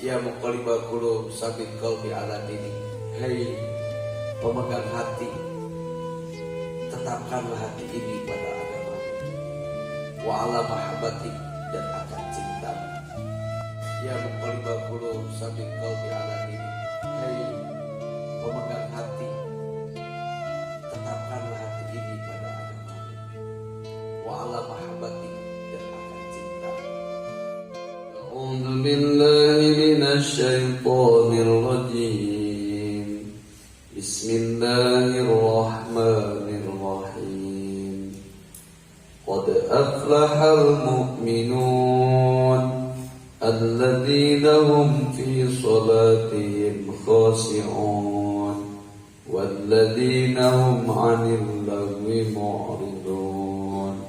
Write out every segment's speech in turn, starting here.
Ya muqallibal qulub sabit qalbi ala dini. Hai pemegang hati, tetapkanlah hati ini pada agama wa ala mahabbati, dan akan cinta. Ya muqallibal qulub sabit qalbi ala dini. Hai pemegang hati, tetapkanlah hati ini pada agama wa ala mahabbati, dan akan cinta. A'udzu billahi minasy syaithanir rajim. Bismillahirrahmanirrahim. Qad aflahal mu'minun alladzina hum fi salatihim khashi'un walladzina hum 'anil lagwi mu'ridun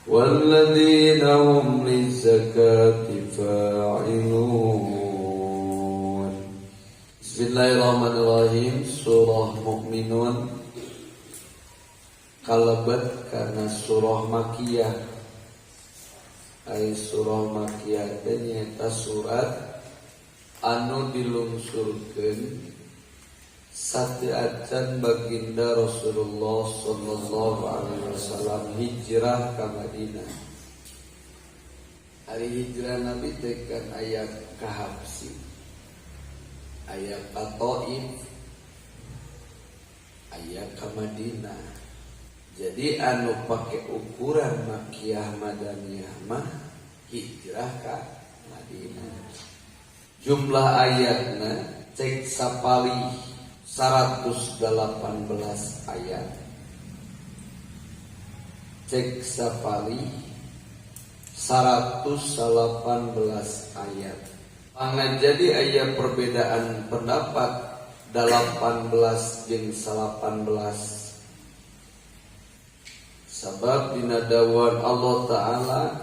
walladzina hum lizakati fa'ilun. Bismillahirrahmanirrahim. Surah Mu'minun kalabat karena surah makiyah. Ai surah makiyah teh nyaeta surat anu dilungsurkeun sateacan baginda Rasulullah sallallahu alaihi wasallam hijrah ka Madinah. Ari hijrah Nabi teh kan aya ka Habsyi, aya ka Thaif, aya ka Madinah. Jadi anu pake ukuran makiyah madaniyah mah hijrah ka Madinah. Jumlah ayatna cek sapali 118 ayat. Cek sapali 118 ayat. Pangan jadi aya perbedaan pendapat 18 jeung 18. Sabab dina dawan Allah Ta'ala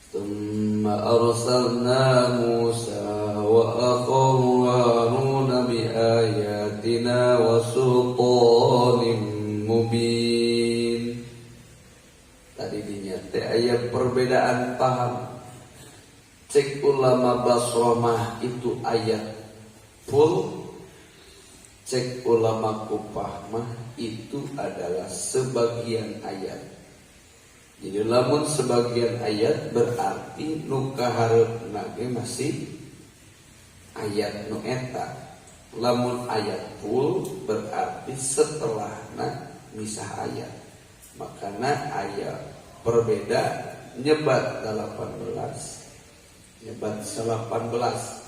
Tsumma arsalna Musa wa akhahu Haruna bi ayatina wa sultanin mubin. Tadi dinyate aya perbedaan paham. Cek ulama Basromah itu ayat full. Cek ulama Kufah mah itu adalah sebagian ayat. Jadi lamun sebagian ayat berarti nu kahareupna ge masih ayat nu eta. Lamun ayat full berarti setelahna misah ayat. Makana ayat berbeda nyebat 18. Nyebat 18.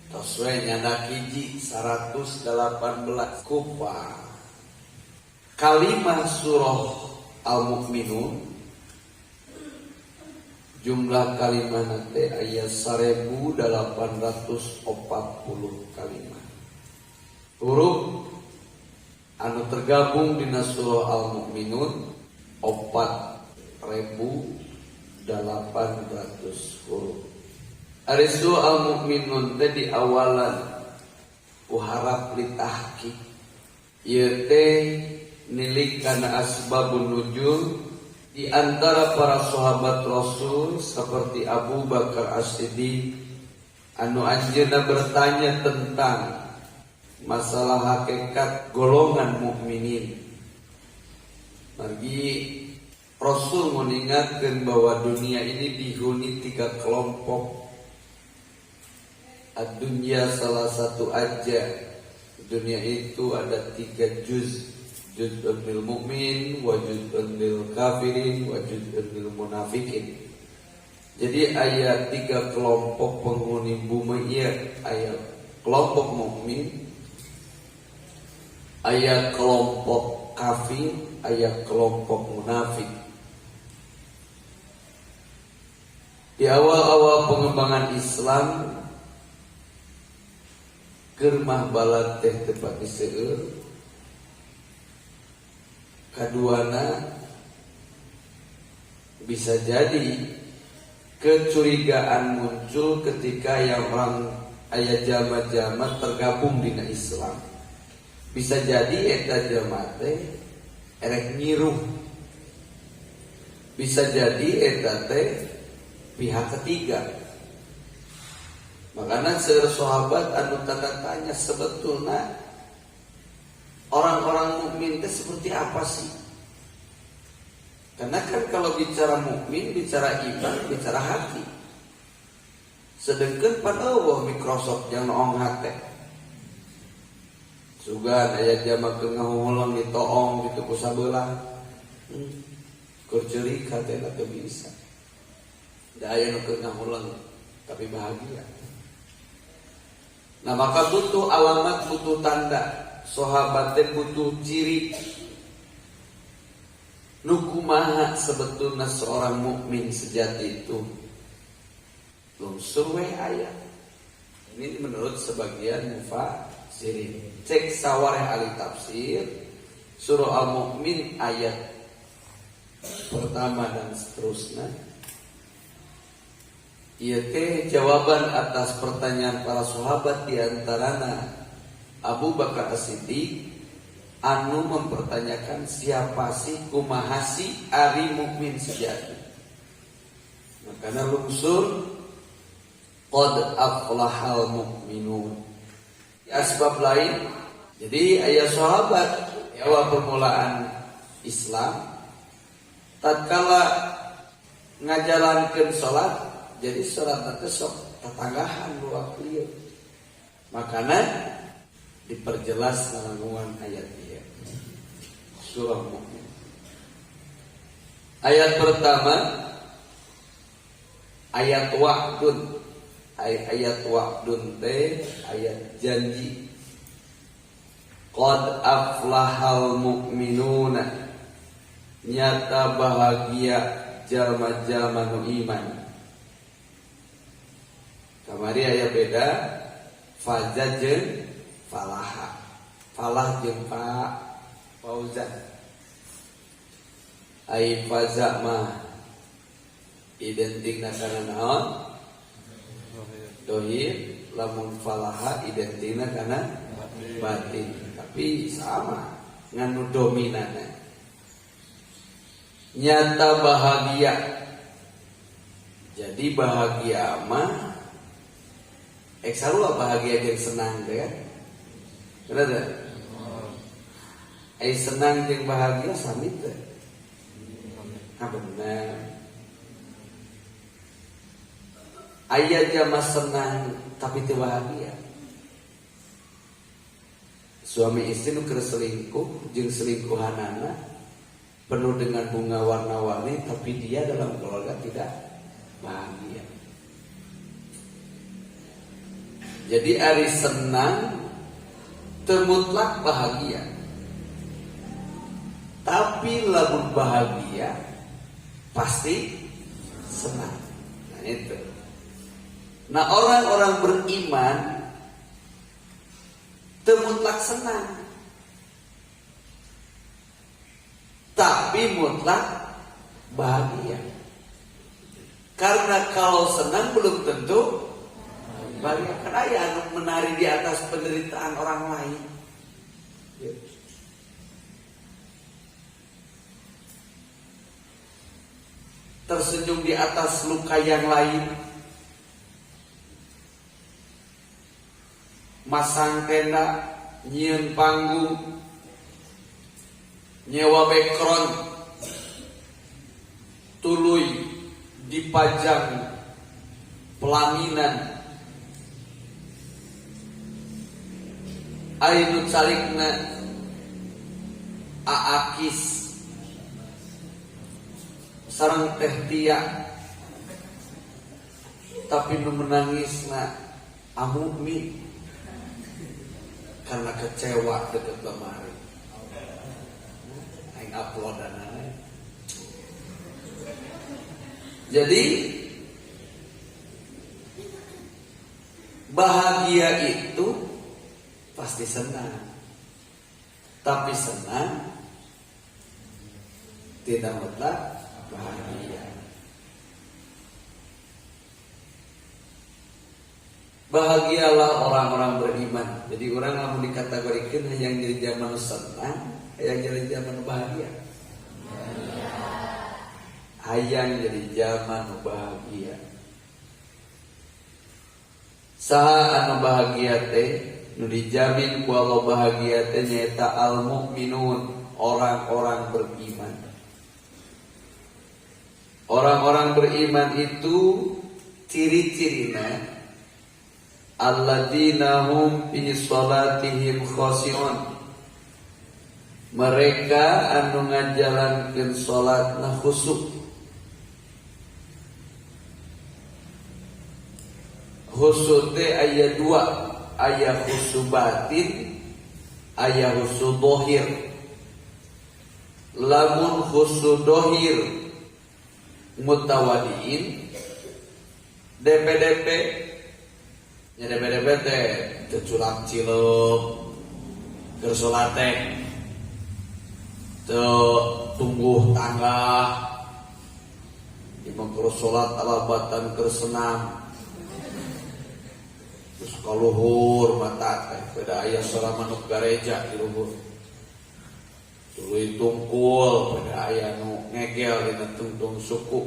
Toswe nyandak hiji 118 Kufah. Kalimah surah Al-Mu'minun jumlah kalimah nanti ayat 1840 kalimah. Huruf anu tergabung di surah Al-Mu'minun 4800 huruf. Ari surah Al-Mu'minun teh di awalan uharap litahqiq. Ieu teh nilik kana asbabun nuzul di antara para sahabat Rasul seperti Abu Bakar As-Siddiq anu anjeunna bertanya tentang masalah hakikat golongan mukminin. Margi Rasul mengingatkan bahwa dunia ini dihuni 3 kelompok. Dunia salah satu aja. Dunia itu ada 3 juz. Juz'un lil mu'min, wa juz'un lil kafirin, wa juz'un lil munafikin. Jadi ayat 3 kelompok penghuni bumi ya, ayat kelompok mukmin, ayat kelompok kafir, ayat kelompok munafik. Di awal-awal pengembangan Islam germah balad teh tepat diseueur. Kaduana bisa jadi kecurigaan muncul ketika yang orang aya jama-jama tergabung dina Islam. Bisa jadi eta jama teh erek nyiruh. Bisa jadi eta teh pihak ketiga. Makanya seueur sahabat anu tanda tanya sebetulnya orang-orang mukmin itu seperti apa sih? Karena kan kalau bicara mukmin, bicara iman, bicara hati. Sedengkeun pan eueuh Microsoft yang noong hate. Sugan aya jama keur ngahulang ditoong kitu ku sabelah. Keur ceurik hatena teu bisa. Da aya nu keur ngahulang tapi bahagia. Nah maka butuh alamat, butuh tanda. Sahabat teh butuh ciri. Nu kumaha sebetulna seorang mukmin sejati itu. Lungsur we aya. Ini menurut sebagian mufassirin. Cek sawareh ahli tafsir surah Al-Mu'min ayat pertama dan seterusnya. Ieu teh jawaban atas pertanyaan para sahabat di antarana Abu Bakar As-Siddiq anu mempertanyakan siapa sih kumaha sih ari mukmin sejati. Makanya lungsur qad aflahal mu'minun. Asbab lain, jadi ayat sahabat awal permulaan Islam tatkala ngajalankeun salat, jadi salat teh sok tatanggahan dua klieu. Makana diperjelas nanggungan ayat ieu. Surah Mu'min. Ayat pertama ayat wa'dun. Ayat wa'dun teh ayat janji. Qad aflahal mu'minuna. Nyata bahagia jalma-jalma nu iman. Kamari aya beda faza jeung falaha. Falah jeung fauzan. Ai faza mah identikna kana naon? Dohir. Lamun falaha identikna kana batin. Tapi sama nganu dominanna. Nyata bahagia. Jadi bahagia mah eksarua bahagia jeung senang teh kan? Bener teh? Ai senang jeung bahagia sami teh. Ah bener. Aya jama senang tapi teu bahagia. Suami istri nu keur selingkuh jeung selingkuhanana penuh dengan bunga warna-warni tapi dia dalam keluarga tidak bahagia. Jadi ari senang teu mutlak bahagia. Tapi lamun bahagia pasti senang. Nah itu. Nah orang-orang beriman teu mutlak senang. Tapi mutlak bahagia. Karena kalau senang belum tentu bahagia. Karena ya menari di atas penderitaan orang lain. Tersenyum di atas luka yang lain. Masang tenda, nyieun panggung, nyewa background, tuluy dipajang pelaminan, ainu calikna aakis sareng teh tia, tapi nu menangisna amukmi karena kecewa deket lemari. Aing uploadanana. Jadi bahagia itu pasti senang. Tapi senang tidak mutlak bahagia. Bahagialah orang-orang beriman. Jadi orang lamun dikategorikan yang jadi zaman senang, yang jadi zaman bahagia. Hayang jadi zaman bahagia. Saha anu bahagia teh nu dijamin ku Allah bahagia teh nyaeta al mukminun, orang-orang beriman. Orang-orang beriman itu ciri-cirina alladzina hum fi shalatihim khashi'un. Mereka anu ngajalankeun salatna khusyuk. Khusyuk teh aya dua, aya khusyuk batin, aya khusyuk zahir. Lamun khusyuk zahir mutawadiin DP-DP nya DP-DP teh keculak cileup keur salat teh tunggu tangga imam keur salat alabatan keur senam terus kaluhur mata teh beda aya salama nu gareja di luhur tuluy tungkul beda aya nu ngegel dina tungtung suku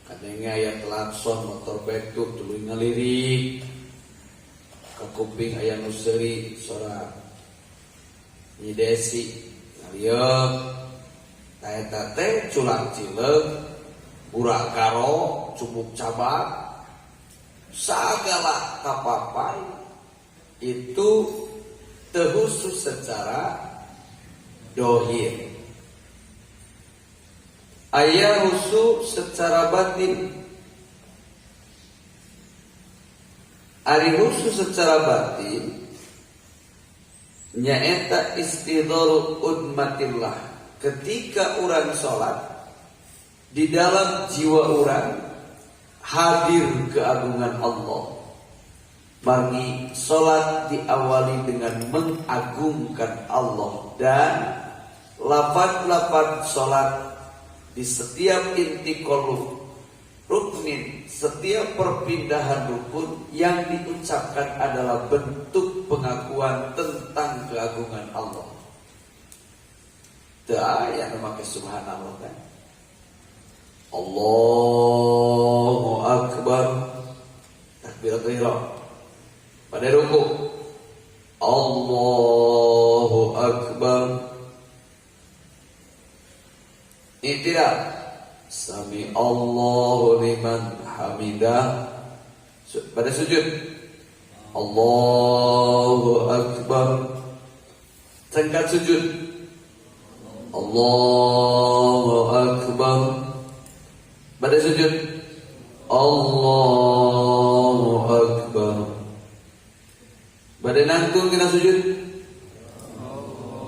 kadenge aya klakson motor betuk tuluy ngalirik ka kuping aya nu seuri suara Nyi Desi ngalieup ta eta teh culang cileug burak karo cubuk cabak sagala kapapai itu terkhusus secara dohir. Aya khusus secara batin. Ari khusus secara batin nyaeta istidhar udmatillah. Ketika orang sholat di dalam jiwa orang hadir keagungan Allah. Margi sholat diawali dengan mengagungkan Allah dan lafaz-lafaz sholat di setiap intiqal ruknin, setiap perpindahan rukun yang diucapkan adalah bentuk pengakuan tentang keagungan Allah. Dah yang memakai subhanallah kan. Allahu Akbar. Takbiratul ihram. Pada ruku Allahu Akbar. I'tidal Sami Allahu liman hamidah. Pada sujud Allahu Akbar. Singkat sujud Allahu Akbar. Pada sujud Allahu Akbar. Pada nangtung kena sujud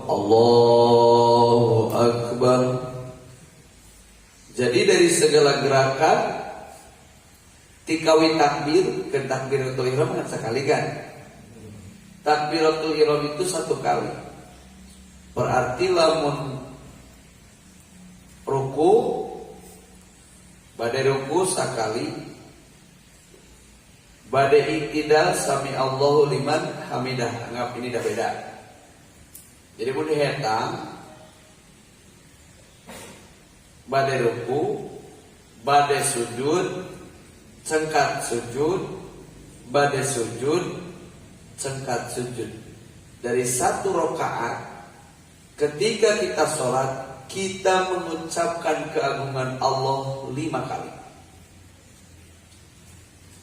Allahu Akbar. Jadi dari segala gerakan tikawi takbir ke takbiratul ihram kan sekali kan. Takbiratul ihram itu satu kali. Berarti lamun ruku badai ruku sakali, badai iktidal sami Allahu liman hamidah. Anggap ini dah beda. Jadi mun dihetang badai ruku, badai sujud, cengkat sujud, badai sujud, cengkat sujud. Dari satu rakaat ketika kita sholat, kita mengucapkan keagungan Allah 5 kali.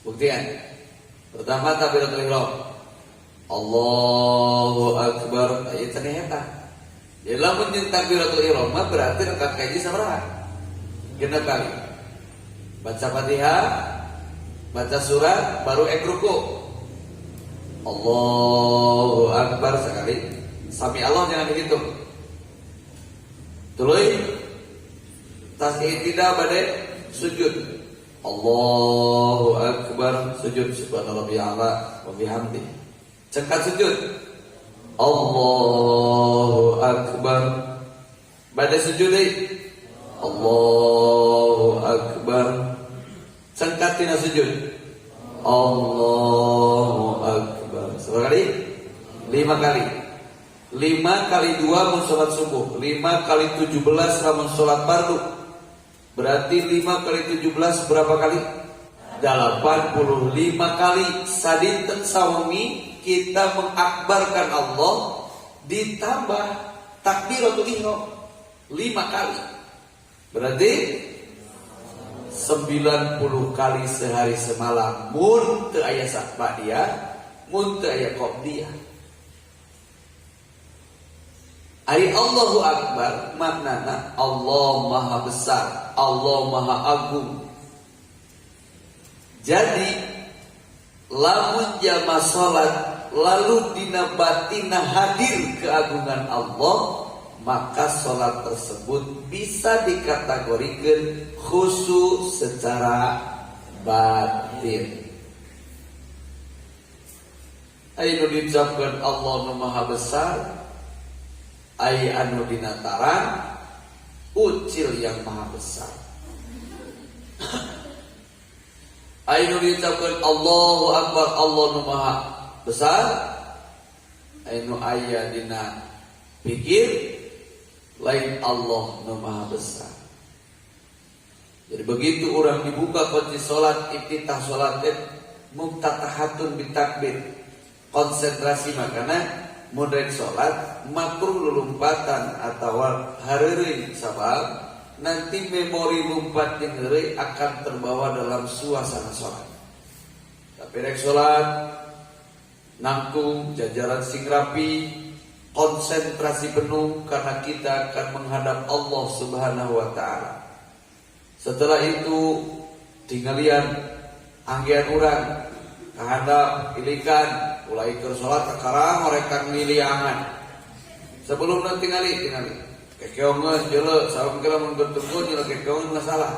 Buktian. Pertama takbiratul ihram. Allahu Akbar. Ayat ternyata. Jadi lamun jeung takbiratul ihram berarti rakaat kaji sabaraha? 6 kali. Baca Fatihah, baca surat, baru ruku. Allahu Akbar sekali. Sami Allah jangan dihitung. Tuluy tas tidak badai sujud. Allahu Akbar sujud subhanallah wa bihamdi. Cengkat sujud. Allahu Akbar. Badai sujud deui. Allahu Akbar. Cengkat tina sujud. Allahu Akbar. Berapa kali? 5 kali. 5 kali 2 mun salat subuh, 5 kali 17 lamun salat fardu. Berarti 5 kali 17 berapa kali? 85 kali sadinten sawengi kita mengakbarkan Allah, ditambah takbiratul ihram 5 kali. Berarti 90 kali sehari semalam. Mun teu aya sakbadiyah, mun teu aya qobliyah. Ari Allahu Akbar maknana Allah Maha Besar, Allah Maha Agung. Jadi lamun jamaah salat lalu dina batina hadir keagungan Allah, maka salat tersebut bisa dikategorikan khusyuk secara batin. Anu diucapkan Allah nu Maha Besar, ai anu dinataran ucil yang Maha Besar. Anu diucapkan Allahu Akbar, Allah nu Maha Besar, anu aya dina pikir lain Allah nu Maha Besar. Jadi begitu orang dibuka kunci salat, iftitah salat muftatahatun bitakbir, konsentrasi makana modern salat makruh lulumpatan atau hareureung sabab nanti memori lumpat jeung heureuy akan terbawa dalam suasana salat. Tapi rek salat nangtung jajaran sing rapi, konsentrasi penuh karena kita akan menghadap Allah Subhanahu wa taala. Setelah itu tinggalian anggian urang kahadap ilikan mulai ke salat sekarang mereka ngiliangan. Sebelum nanti tingali kekeongeun jeuleuh salam kira mun bertukun jeuleuh kekeongeun masalah.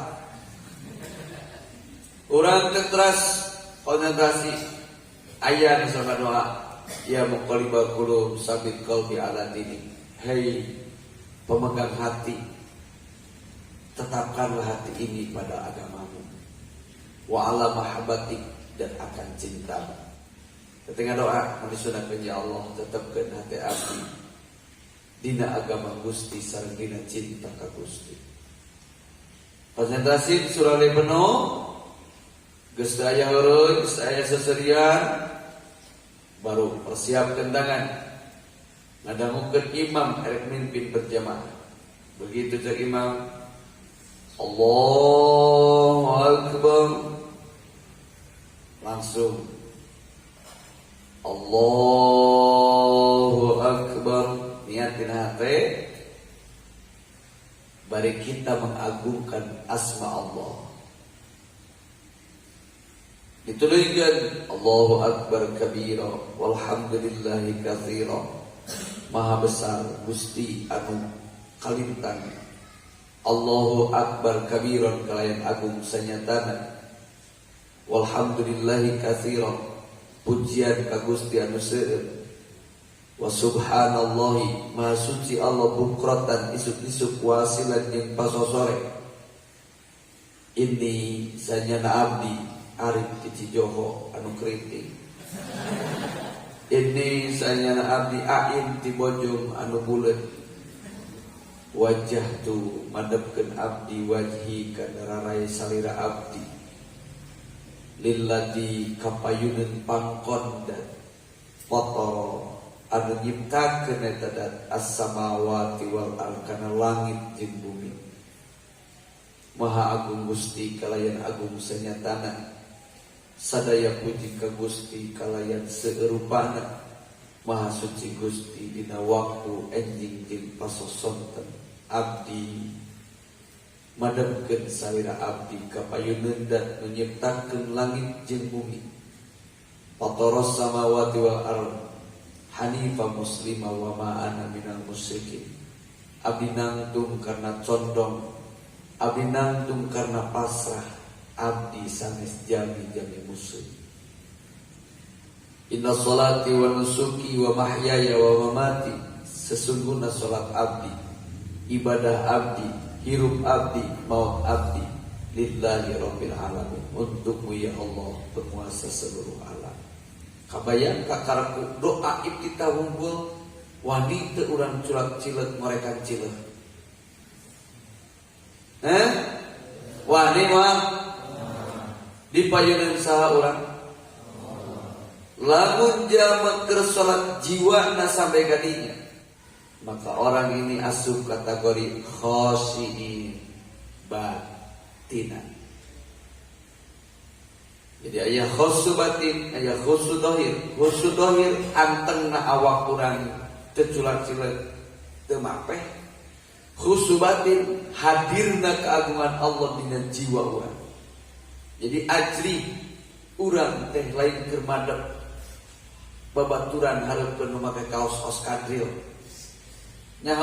Urang teras konsentrasi aya nu sabada doa, ya muqallibal qulub sabit qalbi ala dini. Hei pemegang hati, tetapkanlah hati ini pada agamamu. Wa ala mahabbati, dan akan cinta. Ketika doa disunatkeun ya Allah tetapkeun hati abdi dina agama Gusti sareng dina cinta ka Gusti. Konsentrasi surah penuh, geus aya heureuy, geus aya seserian, baru persiapkan tangan. Ngadangukeun imam arek mimpin berjamaah. Begitu cek imam, Allahu Akbar, langsung Allahu Akbar, niatin hati bari kita mengagungkan asma Allah. Dituliskan Allahu Akbar kabira walhamdulillahi katsira. Maha besar Gusti anu kalintang. Allahu Akbar kabiran kalayan agung sanyatana. Walhamdulillahi katsira. Pujian ka Gusti anu seueur. Wa subhanallahi maha suci Allah bukratan isuk-isuk wasilan jeung pasosore. Ini sanyana abdi Arif di Cijoho anu kriting. Ini sanyana abdi Aim di Bojong anu bulet. Wajah tu madepkeun abdi wajhi kana rarai salira abdi. Lillati kapayuneun pangkondat foto anu nyiptakeun eta dat as-samawati wal ardh kana langit jeung bumi. Maha agung Gusti kalayan agung sanyatana. Sadaya puji ka Gusti kalayan seurupana. Maha suci Gusti dina waktu enjing jeung pasosonten abdi mademkeun salira abdi kapayuneun dat nu nyiptakeun langit jeung bumi. Fataras samawati wal ardh hanifa muslima wa ma ana minal musyrikin. Abdi nangtung karena condong, abdi nangtung karena pasrah, abdi sanes jami-jami musyrik. Inna sholati wa nusuki wa mahyaya wa mamati, sesungguhnya salat abdi, ibadah abdi, hirup abdi, maut abdi, lillahi rabbil alamin, untukmu ya Allah penguasa seluruh alam. Kabayang kakaraku doa iftitah wungkul wani teu urang culak cileuk ngorekan cileuk. Wani mah Dipayunan saha urang? Lamun jalma keur salat jiwana sampai kadinya, maka orang ini asup kategori khosyiin batinan. Jadi aya khosyu batin, aya khosyu dohir. Khosyu dohir antengna awak urang teu culat-culat teu mapeh. Khosyu batin hadirna keagungan Allah dina jiwa urang. Jadi ajli urang teh lain keur madep babaturan hareupeun nu make kaos kadril. Nya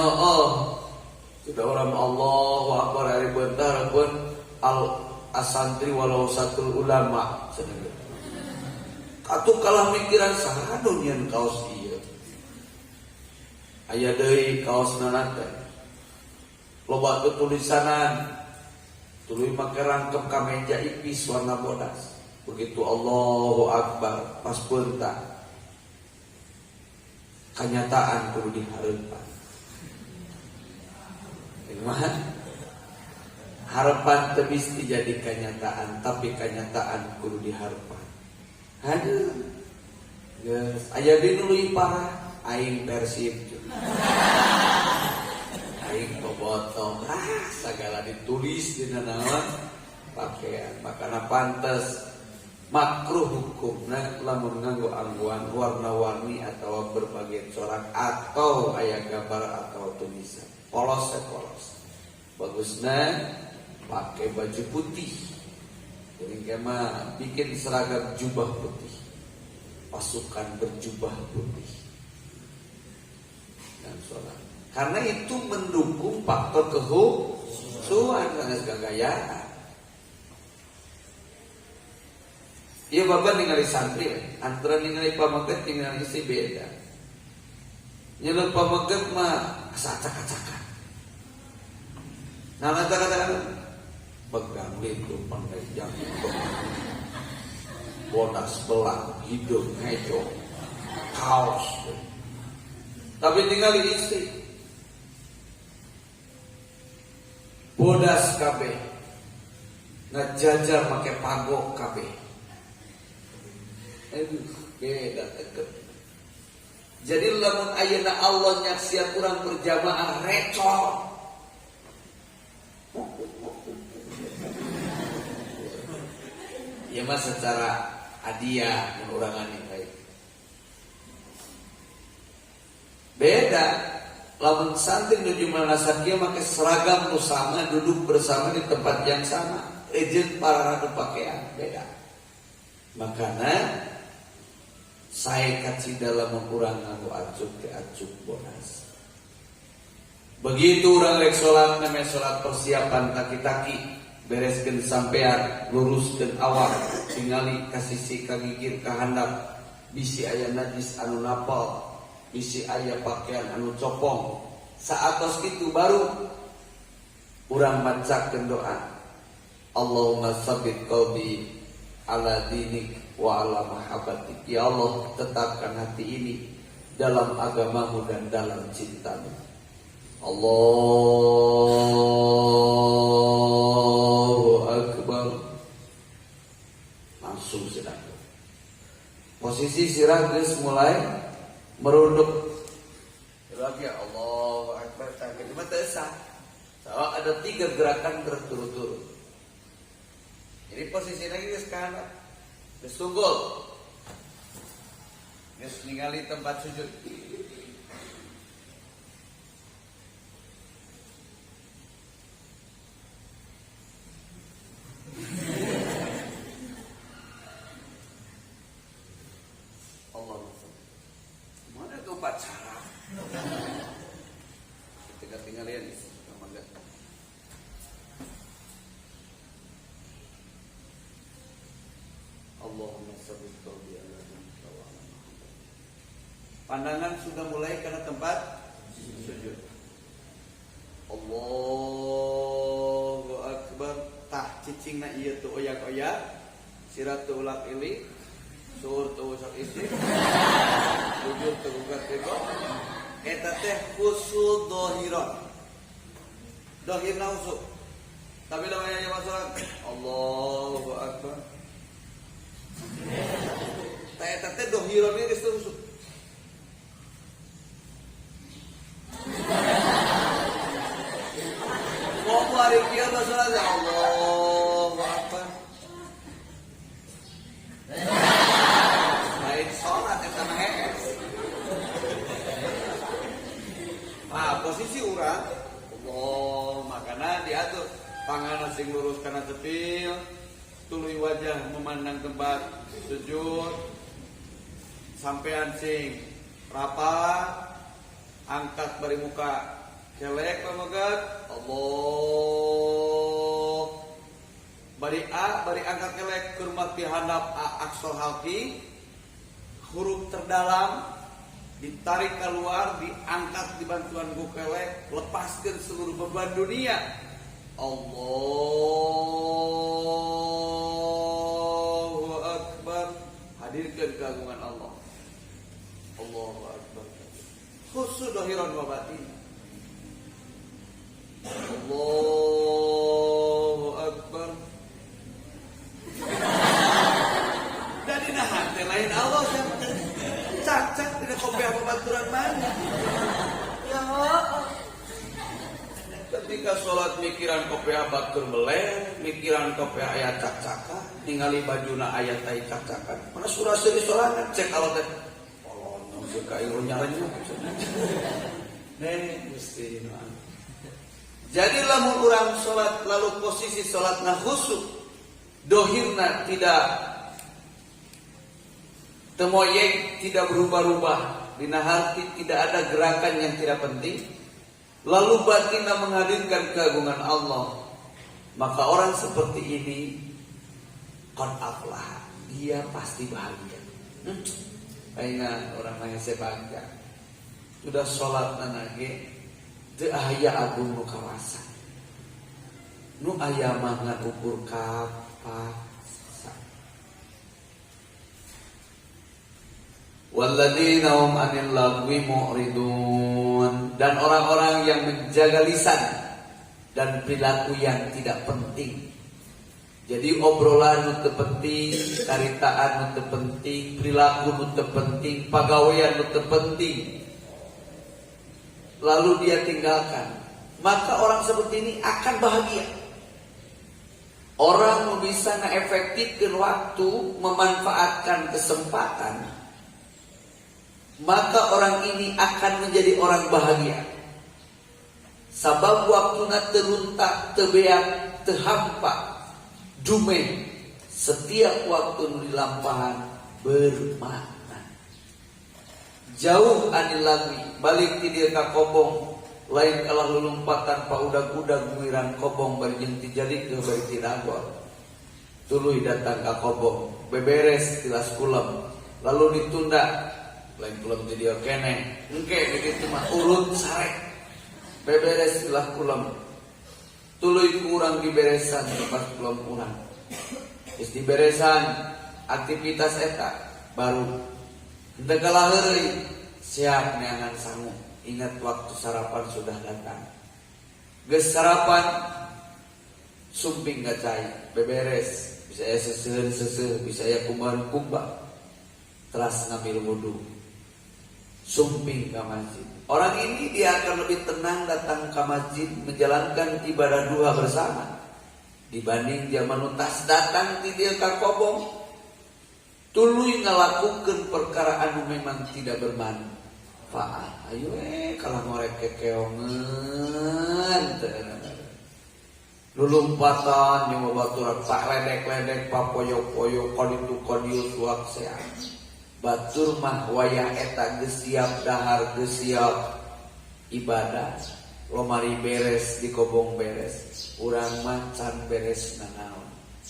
sudah orang Allahu Akbar ari bentar pun asantri walau satul ulama cenah. Atuh kalah mikiran saha nu nyeun kaos ieu. Aya deui kaos nana teh. Loba tulisanan tuluy make rangkep ka meja ipis warna bodas. Begitu Allahu Akbar pas peunta. Kenyataan kudu dihareupan. Gimana? Harapan teu bisa jadi kenyataan, tapi kenyataan kudu dihareupan. Aduh. Geus aya di leuwih parah aing Persib. Aing bobotoh. Sagala ditulis dina naon pakaian. Makana pantes makruh hukumna lamun nganggo angguan warna-warni atau berbagai corak atau aya gambar atau tulisan. Polos. Bagusna pakai baju putih. Jadi kema bikin seragam jubah putih. Pasukan berjubah putih. Dan sholat. Karena itu mendukung faktor kehusuan sanes gagayaan. Iya bapak ningali santri, antara ningali pamaget ningali si beda. Nyelut pamaget mah acak-acakan. Nah kata-kata pegang itu pandai jam bodas belang hidung ngejo kaos. Tapi tinggal istri bodas kabeh ngajajar make pagok kabeh. Beda teket. Jadi lamun ayeuna Allah nyaksian urang berjamaah recol. Ya mah secara hadiah urangan yang baik. Beda lamun santri nuju manasakia make seragam nu sama, duduk bersama di tempat yang sama, ejeun para radu pakaian beda. Makana saya kaci dalam kurang nganggo acuk ke acuk bonas. Begitu orang rek salat namanya salat persiapan taki-taki, bereskeun sampean, luruskeun awak, tingali ka sisi ka gigir ka handap, bisi aya najis anu napal, bisi aya pakaian anu copong. Saatos kitu baru urang macakeun doa. Allahumma tsabbit qalbi ala dinik wa ala mahabbatik. Ya Allah, tetapkan hati ini dalam agamamu dan dalam cintamu. Allahu Akbar. Langsung sedang posisi sirah geus mulai merunduk. Lagi Allahu Akbar tangkil mah teu sah. Ada 3 gerakan berturut-turut. Jadi posisi lagi geus kana. Geus tunggul. Geus ningali tempat sujud. Allah. Mana tuh pacara? Ketika tinggalin mangga. Allahumma sabbit qalbi ala dinika wa ala mahabbatik. Pandangan sudah mulai karena tempat sujud. Allahu Akbar. Tah cicingna ieu teu oyak-oyak, sirat teu ulak-ilik, sur teu usak isi, sujud teu ugat teko. Eta teh khusyuk dhahiran. Dhahirna usuk. Tapi namanya masuk Allahu Akbar. jiron ini terus. Mau hari kia masalah ya Allah, apa? Lain sholat itu mah hees. Nah, posisi urang, Allah, makanya diatur tangan sing lurus kana tepil, tuluy wajah memandang tempat sujud, sampean sing rapat, angkat bari muka kelek pamagat, Allah. Bari angkat kelek kurmat dihandap aksol halki, huruf terdalam ditarik keluar, diangkat di bantuan kelek, lepaskan seluruh beban dunia. Allahu Akbar. Hadirkan keagungan Allah. Allahu Akbar. Khusus dohiran wa batin. Allahu Akbar. Dari nahan lain Allah cacat tidak kopi apa baturan mana. Ya ketika sholat mikiran kopi batur meleh, mikiran kopi ayat cak-cakan, ningali bajuna ayat ayat cak-cakan. Mana surah seri sholat cek kalau teh. Oh, nunggu kairu nyaranya. Nih mesti noan. Jadi lamun urang sholat lalu posisi sholatna khusyuk, dohirna tidak temoyeng, tidak berubah-ubah, dina hati tidak ada gerakan yang tidak penting, lalu batinnya menghadirkan keagungan Allah, maka orang seperti ini qad aflah, dia pasti bahagia. Aina orang yang saya baca sudah sholat nanage teu aya agung nu kawasan nu aya mah ngukur kapas. Walladzina hum 'anil lagwi mu'ridun, dan orang-orang yang menjaga lisan dan perilaku yang tidak penting. Jadi obrolan nu teu penting, caritaan nu teu penting, perilaku nu teu penting, pagawean nu teu penting, lalu dia tinggalkan, maka orang seperti ini akan bahagia. Orang bisa efektifkan waktu, memanfaatkan kesempatan, maka orang ini akan menjadi orang bahagia. Sabab waktuna teruntak, tebeak, tehampa, dume, setiap waktu dilampahan bermakna. Jauh anil lagwi, balik ti dieu ka kobong, lain kalah lulumpatan pa udag-udag nguiran kobong bari jeung ti jalikeun bari ti dagor. Tuluy datang ka kobong, beberes tilas kulem, lalu ditunda. Lain kulem ti dieu keneh, engke begitu mah urut sarek. Beberes tilas kulem. Tuluy kurang diberesan tempat kulem urang. Geus diberesan aktivitas eta baru henteu kalah heureuy siap neangan sangu. Ingat waktu sarapan sudah datang. Geus sarapan sumping gacai, beberes, bisa aya seseueun-seseuh, bisa aya kumbar-kumbar. Teras ngambil wudu. Sumping ke masjid. Orang ini dia akan lebih tenang datang ke masjid menjalankan ibadah duha bersama dibanding zaman utas datang di dia ka kobong tuluy ngalakukeun perkara anu memang tidak bermanfaat. Ayo kalah ngorek kekeongeun lulumpatan yang babaturan pak ledek-ledek pak poyok-poyok koditu kodius waksean. Batur mah wayah eta geus siap dahar, geus siap ibadah, lomari beres di kobong beres, urang mah can beres nanaon.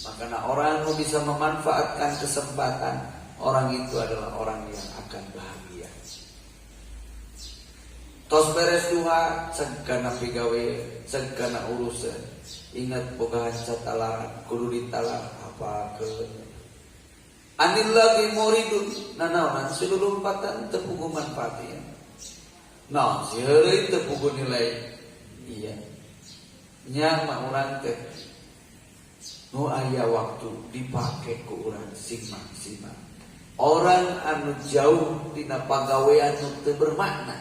Makanya orang yang bisa memanfaatkan kesempatan, orang itu adalah orang yang akan bahagia. Tos beres duha, segana pigawe, segana urusan. Ingat boga catalaran, kudu ditalar apa ke anil lagi muridun, nanaonan seluruh empatan tepugu manfaatnya. Nah, si heureuy tepugu nilai. Iya. Nya mah urang teh nu aya waktu dipake ku urang simak-simak. Orang anu jauh tina pagawean nu teu bermakna,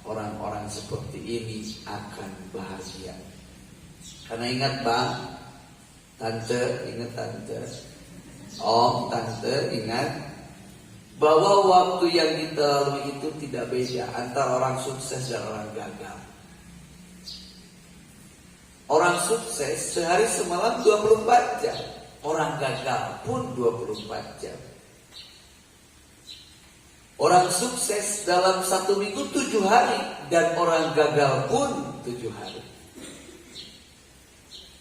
orang-orang seperti ini akan bahagia. Karena ingat bang, ingat tante, om, tante ingat bahwa waktu yang kita lalui itu tidak beda antara orang sukses dan orang gagal. Orang sukses sehari semalam 24 jam, orang gagal pun 24 jam. Orang sukses dalam 1 minggu 7 hari dan orang gagal pun 7 hari.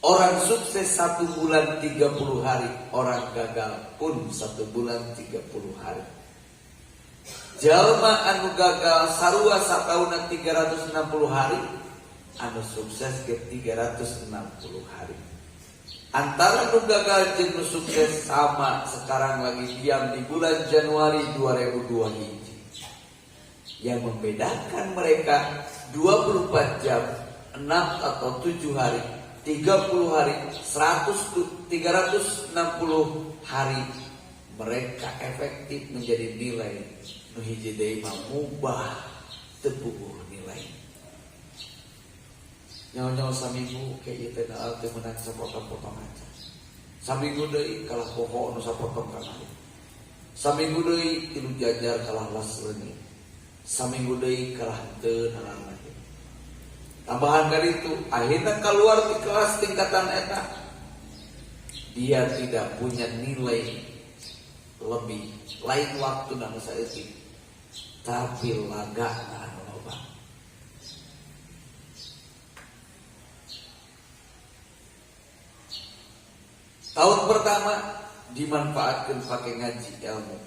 Orang sukses 1 bulan 30 hari, orang gagal pun 1 bulan 30 hari. Jalma anu gagal sarua satauna 360 hari, anu sukses ke 360 hari. Antara nu gagal jeung nu sukses sama sekarang lagi diam di bulan Januari 2002 hiji. Yang membedakan mereka 24 jam, 6 atau 7 hari, 30 hari, 360 hari mereka efektif menjadi nilai nu hiji deui mah mubah teu puguh nilai. Nyawa-nyawa saminggu kayak ieu teh teu meunang sapotong-potong aja. Saminggu deui kalah poho nu sapotong kana. Saminggu deui tilu jajar kalah las leungit. Saminggu deui kalah teu nalarna. Tambahan dari itu, akhirnya keluar di kelas tingkatan eta, dia tidak punya nilai lebih lain waktu nang saeutik, tapi lagana anu loba. Tahun pertama dimanfaatkan pakai ngaji ilmu.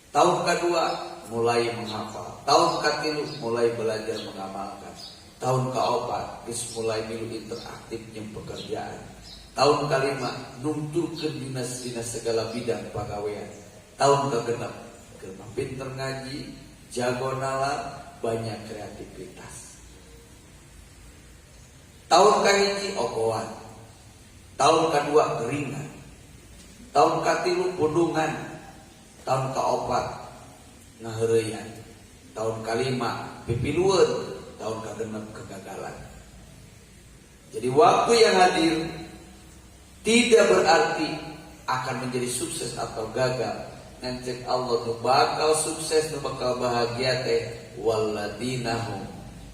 Tahun kedua mulai menghafal. Tahun ketilu mulai belajar mengamalkan. Tahun keempat mulai milu interaktif yang pekerjaan. Tahun kelima numturkeun dinas-dinas segala bidang pagawean. Tahun kegenep pinter ngaji, jago nalar, banyak kreativitas. Tahun kahiji ogoan. Tahun kedua geringan. Tahun katilu pundungan. Tahun keempat ngaheureyan. Tahun kelima pipilueun. Tahun kegenep kegagalan. Jadi waktu yang hadir tidak berarti akan menjadi sukses atau gagal. Nanti Allah nu bakal sukses, nu bakal bahagia teh walladinahum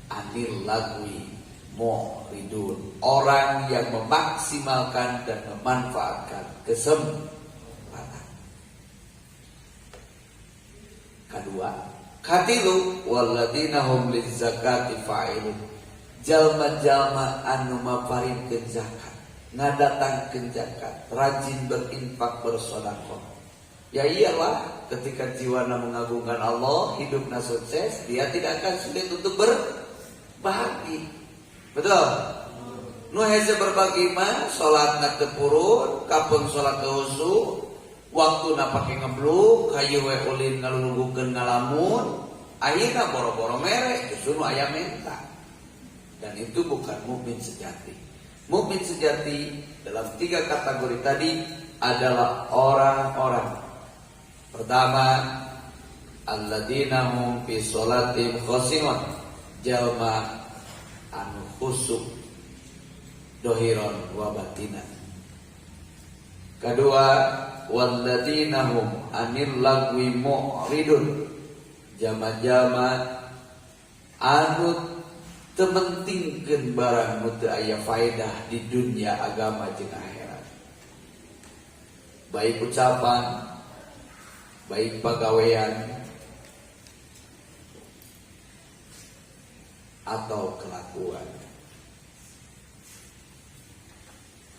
anil lagwi mu'ridun. Orang yang memaksimalkan dan memanfaatkan kesempatan. Kedua, katilu walladinahum lizzakati fa'ilun. Jalma-jalma anu maparinkeun zakat, ngadatangkeun zakat, rajin berinfak bersedekah. Ya iyalah, ketika jiwana mengagungkan Allah, hidupnya sukses, dia tidak akan sulit untuk berbagi. Betul? Nu hese berbagi mah salatna teu purun, kapeung salat khusyuk, waktuna pake ngebluk, hayu we ulin ngalulugukeun ngalamun, akhirna boro-boro mere, justru nu aya menta. Dan itu bukan mukmin sejati. Mukmin sejati dalam 3 kategori tadi adalah orang-orang. Pertama, alladzina hum fi sholatim khashi'un, jalma anu khusyuk dohiron wa batinan. Kedua, walladzina hum anil lagwi mu'ridun, jama-jama anu tementingkeun barang nu teu aya faedah di dunia agama jeung akhirat. Baik ucapan, baik pagawean atau kelakuan.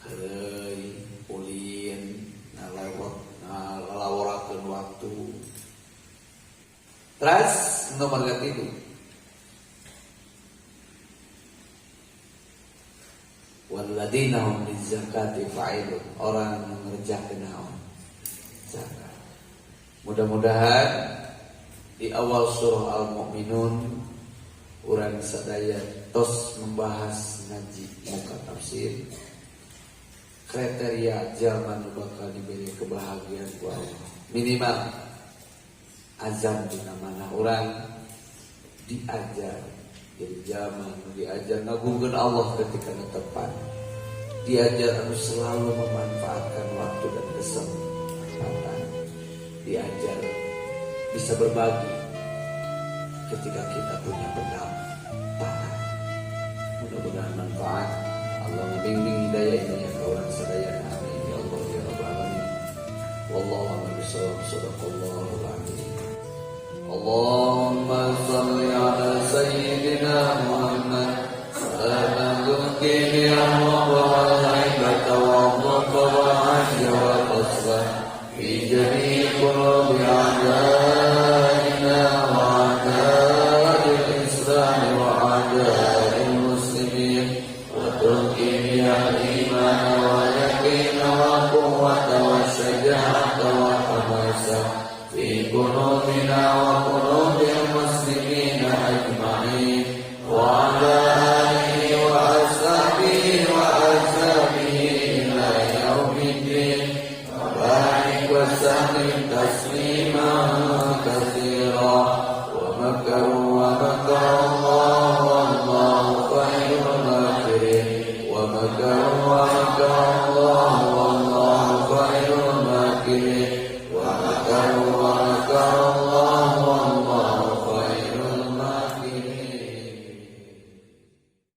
Heuy ulin ngalaworakeun waktu. Terus nomor katilu, walladzina hum lizzakati fa'ilun, orang yang mengerjakan naon zakat. Mudah-mudahan di awal surah Al-Mu'minun urang sadaya tos membahas ngaji muka tafsir kriteria jalma nu bakal diberi kebahagiaan ku Allah. Minimal azan di mana orang diajar jadi zaman diajar ngagungkeun Allah ketika tepat, diajar harus selalu memanfaatkan waktu dan kesempatan, diajar bisa berbagi ketika kita punya pendapat. Mudah-mudahan manfaat. Allah membimbing hidayah ini ya kawan sadaya. Amin ya Allah ya rabbal alamin. Wallahu a'lam bishawab. Shadaqallahul azim. Allahumma shalli ala sayyidina Muhammad sallallahu alaihi wa sallam fi jami'i qulubi